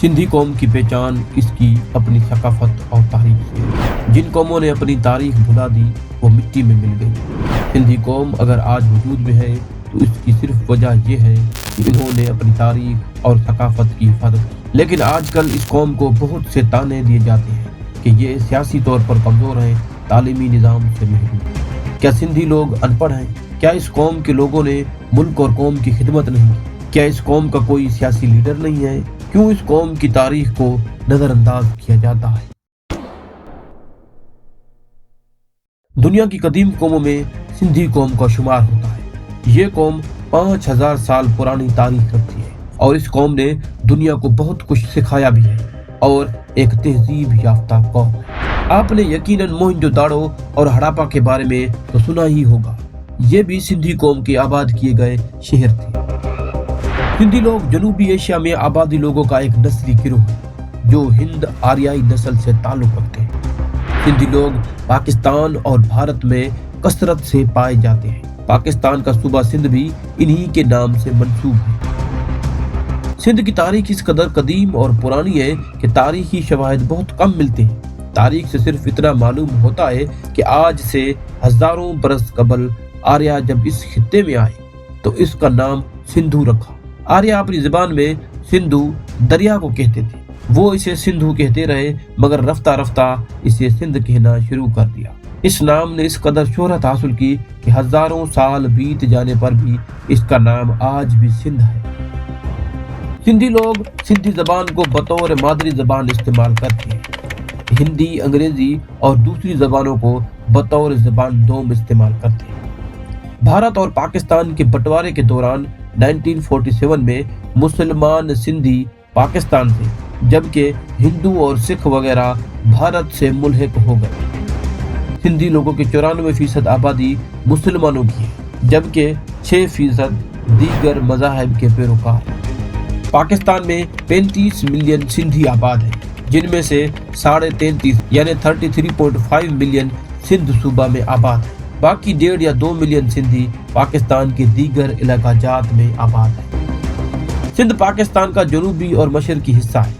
سندھی قوم کی پہچان اس کی اپنی ثقافت اور تاریخ سے ہے۔ جن قوموں نے اپنی تاریخ بھلا دی وہ مٹی میں مل گئی۔ سندھی قوم اگر آج وجود میں ہے تو اس کی صرف وجہ یہ ہے کہ انہوں نے اپنی تاریخ اور ثقافت کی حفاظت کی۔ لیکن آج کل اس قوم کو بہت سے طعنے دیے جاتے ہیں کہ یہ سیاسی طور پر کمزور ہیں، تعلیمی نظام سے محروم۔ کیا سندھی لوگ ان پڑھ ہیں؟ کیا اس قوم کے لوگوں نے ملک اور قوم کی خدمت نہیں کی؟ کیا اس قوم کا کوئی سیاسی لیڈر نہیں ہے؟ کیوں اس قوم کی تاریخ کو نظر انداز کیا جاتا ہے؟ دنیا کی قدیم قوموں میں سندھی قوم کا شمار ہوتا ہے۔ یہ قوم 5000 سال پرانی تاریخ رکھتی ہے اور اس قوم نے دنیا کو بہت کچھ سکھایا بھی ہے اور ایک تہذیب یافتہ قوم ہے۔ آپ نے یقیناً موہنجو داڑو اور ہڑاپا کے بارے میں تو سنا ہی ہوگا۔ یہ بھی سندھی قوم کے آباد کیے گئے شہر تھے۔ سندھی لوگ جنوبی ایشیا میں آبادی لوگوں کا ایک نسلی گروہ ہے جو ہند آریائی نسل سے تعلق رکھتے ہیں۔ سندھی لوگ پاکستان اور بھارت میں کثرت سے پائے جاتے ہیں۔ پاکستان کا صوبہ سندھ بھی انہی کے نام سے منسوب ہے۔ سندھ کی تاریخ اس قدر قدیم اور پرانی ہے کہ تاریخی شواہد بہت کم ملتے ہیں۔ تاریخ سے صرف اتنا معلوم ہوتا ہے کہ آج سے ہزاروں برس قبل آریہ جب اس خطے میں آئے تو اس کا نام سندھو رکھا۔ آریہ اپنی زبان میں سندھو دریا کو کہتے تھے۔ وہ اسے سندھو کہتے رہے مگر رفتہ رفتہ اسے سندھ کہنا شروع کر دیا۔ اس نام نے اس قدر شہرت حاصل کی کہ ہزاروں سال بیت جانے پر بھی اس کا نام آج بھی سندھ ہے۔ سندھی لوگ سندھی زبان کو بطور مادری زبان استعمال کرتے ہیں۔ ہندی، انگریزی اور دوسری زبانوں کو بطور زبان دوم استعمال کرتے ہیں۔ بھارت اور پاکستان کے بٹوارے کے دوران 1947 میں مسلمان سندھی پاکستان سے جبکہ ہندو اور سکھ وغیرہ بھارت سے ملحق ہو گئے۔ سندھی لوگوں کی 94% آبادی مسلمانوں کی ہے جبکہ 6% دیگر مذاہب کے پیروکار ہیں۔ پاکستان میں 35 ملین سندھی آباد ہیں جن میں سے 33.5 یعنی 33.5 ملین سندھ صوبہ میں آباد ہیں۔ باقی 1.5 یا 2 ملین سندھی پاکستان کے دیگر علاقہ جات میں آباد ہیں۔ سندھ پاکستان کا جنوبی اور مشرقی حصہ ہے۔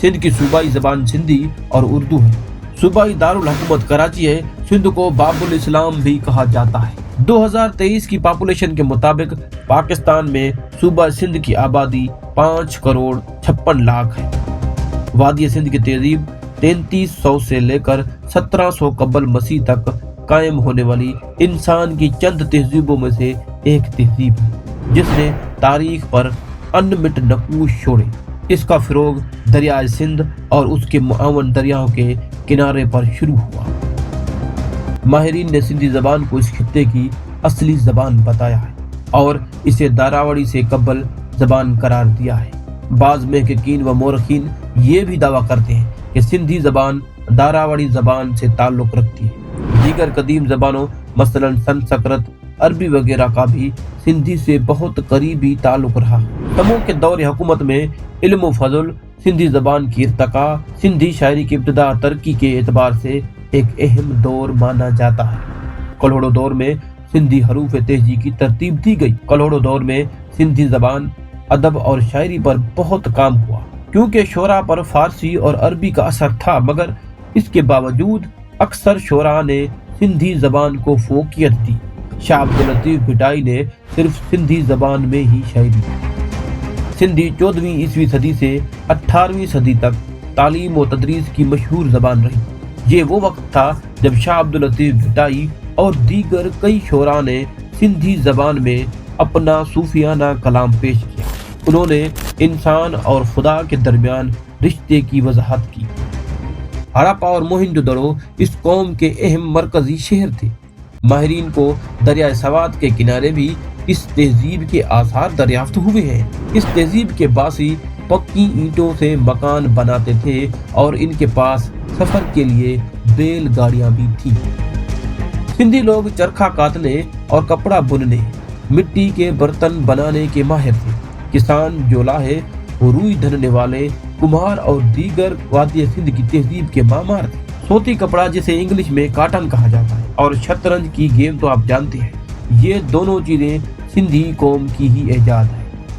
سندھ کی صوبائی زبان سندھی اور اردو ہے۔ صوبائی دارالحکومت کراچی ہے۔ سندھ کو باب الاسلام بھی کہا جاتا ہے۔ 2023 کی پاپولیشن کے مطابق پاکستان میں صوبہ سندھ کی آبادی 5.56 کروڑ ہے۔ وادی سندھ کی تہذیب 3300 سے لے کر 1700 قبل مسیح تک قائم ہونے والی انسان کی چند تہذیبوں میں سے ایک تہذیب ہے جس نے تاریخ پر انمٹ نقوش چھوڑے۔ اس کا فروغ دریائے سندھ اور اس کے معاون دریاؤں کے کنارے پر شروع ہوا۔ ماہرین نے سندھی زبان کو اس خطے کی اصلی زبان بتایا ہے اور اسے داراوڑی سے قبل زبان قرار دیا ہے۔ بعض محققین و مورخین یہ بھی دعویٰ کرتے ہیں کہ سندھی زبان داراوڑی زبان سے تعلق رکھتی ہے۔ دیگر قدیم زبانوں مثلا سنسکرت، عربی وغیرہ کا بھی سندھی سے بہت قریبی تعلق رہا۔ تمو کے دور حکومت میں علم و فضل، سندھی زبان کی ارتقاء، سندھی شاعری کی ابتدا ترقی کے اعتبار سے ایک اہم دور مانا جاتا ہے۔ کلہوڑو دور میں سندھی حروف تہجی کی ترتیب دی گئی۔ کلہوڑو دور میں سندھی زبان، ادب اور شاعری پر بہت کام ہوا کیونکہ شعراء پر فارسی اور عربی کا اثر تھا، مگر اس کے باوجود اکثر شعراء نے سندھی زبان کو فوقیت دی۔ شاہ عبداللطیف بھٹائی نے صرف سندھی زبان میں ہی شاعری کی۔ سندھی 14ویں عیسوی صدی سے 18ویں صدی تک تعلیم و تدریس کی مشہور زبان رہی۔ یہ وہ وقت تھا جب شاہ عبداللطیف بھٹائی اور دیگر کئی شعراء نے سندھی زبان میں اپنا صوفیانہ کلام پیش کیا۔ انہوں نے انسان اور خدا کے درمیان رشتے کی وضاحت کی۔ ہڑاپا اور موہنجو دڑو اس قوم کے اہم مرکزی شہر تھے۔ ماہرین کو دریائے سوات کے کنارے بھی اس تہذیب کے آثار دریافت ہوئے ہیں۔ اس تہذیب کے باسی پکی اینٹوں سے مکان بناتے تھے اور ان کے پاس سفر کے لیے بیل گاڑیاں بھی تھیں۔ سندھی لوگ چرخہ کاتنے اور کپڑا بننے، مٹی کے برتن بنانے کے ماہر تھے۔ کسان، جولاہے، روئی دھننے والے، کمہار اور دیگر وادی سندھ کی تہذیب کے معمار تھے۔ سوتی کپڑا جسے انگلش میں کاٹن کہا جاتا ہے اور شطرنج کی گیم تو آپ جانتے ہیں، یہ دونوں چیزیں سندھی قوم کی ہی ایجاد ہے۔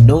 9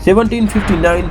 1759